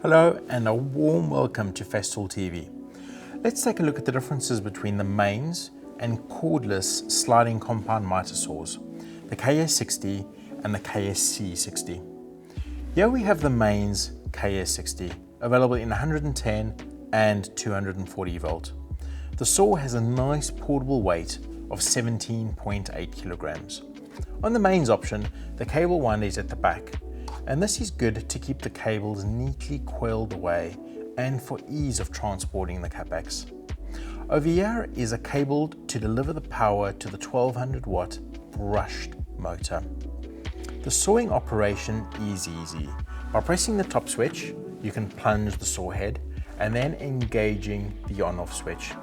Hello and a warm welcome to Festool TV. Let's take a look at the differences between the mains and cordless sliding compound mitre saws, the KS60 and the KSC60. Here we have the mains KS60, available in 110 and 240 volt. The saw has a nice portable weight of 17.8 kilograms. On the mains option, the cable winder is at the back, and this is good to keep the cables neatly coiled away and for ease of transporting the KAPEX. Over here is a cable to deliver the power to the 1200 watt brushed motor. The sawing operation is easy. By pressing the top switch, you can plunge the saw head and then engaging the on-off switch.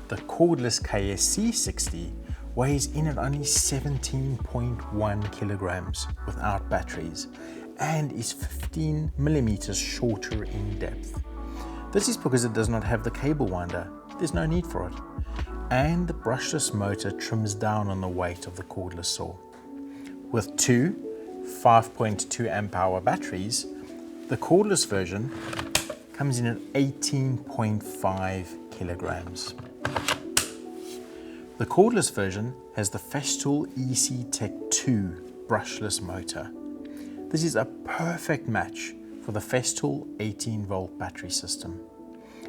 The cordless KSC60 weighs in at only 17.1 kilograms without batteries and is 15 millimeters shorter in depth. This is because it does not have the cable winder. There's no need for it. And the brushless motor trims down on the weight of the cordless saw. With two 5.2 amp hour batteries, the cordless version comes in at 18.5 kilograms. The cordless version has the Festool EC Tech 2 brushless motor. This is a perfect match for the Festool 18 volt battery system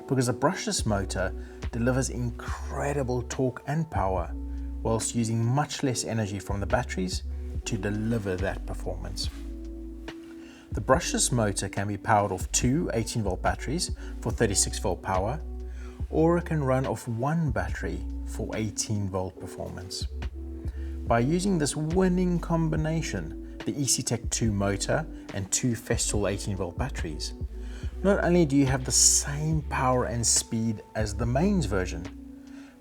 because the brushless motor delivers incredible torque and power whilst using much less energy from the batteries to deliver that performance. The brushless motor can be powered off two 18 volt batteries for 36 volt power, or it can run off one battery for 18 volt performance. By using this winning combination, the EC Tech 2 motor and two Festool 18 volt batteries, not only do you have the same power and speed as the mains version,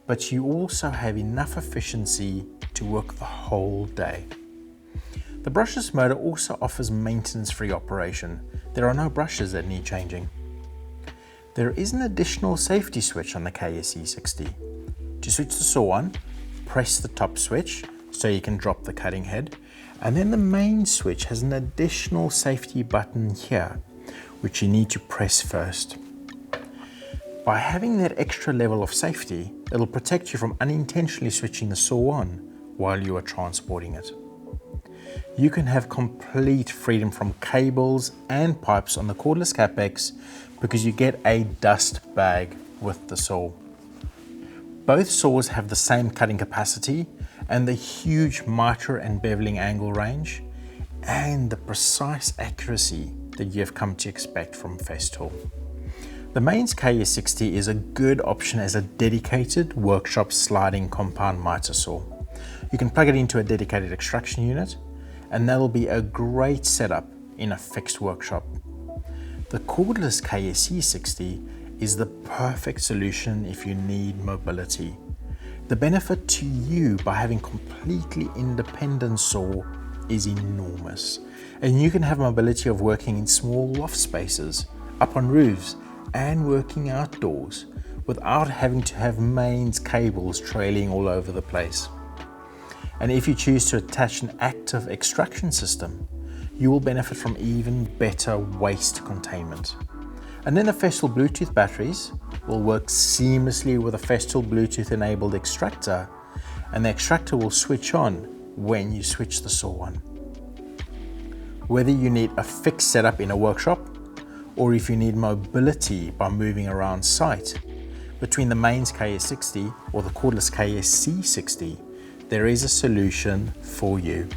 but you also have enough efficiency to work the whole day. The brushless motor also offers maintenance-free operation. There are no brushes that need changing. There is an additional safety switch on the KSC60. To switch the saw on, press the top switch so you can drop the cutting head, and then the main switch has an additional safety button here, which you need to press first. By having that extra level of safety, it'll protect you from unintentionally switching the saw on while you are transporting it. You can have complete freedom from cables and pipes on the cordless KAPEX because you get a dust bag with the saw. Both saws have the same cutting capacity and the huge mitre and beveling angle range and the precise accuracy that you have come to expect from Festool. The mains KS60 is a good option as a dedicated workshop sliding compound mitre saw. You can plug it into a dedicated extraction unit, and that'll be a great setup in a fixed workshop. The cordless KSC60 is the perfect solution if you need mobility. The benefit to you by having completely independent saw is enormous, and you can have mobility of working in small loft spaces, up on roofs, and working outdoors without having to have mains cables trailing all over the place. And if you choose to attach an active extraction system, you will benefit from even better waste containment. And then the Festool Bluetooth batteries will work seamlessly with a Festool Bluetooth enabled extractor, and the extractor will switch on when you switch the saw on. Whether you need a fixed setup in a workshop, or if you need mobility by moving around site, between the mains KS60 or the cordless KSC60, there is a solution for you.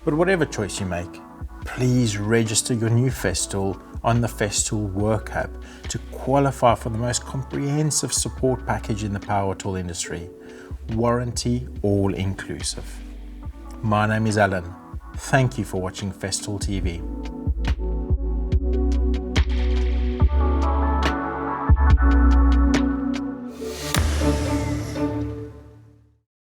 But whatever choice you make, please register your new Festool on the Festool Work Hub to qualify for the most comprehensive support package in the power tool industry, warranty all inclusive. My name is Alan. Thank you for watching Festool TV.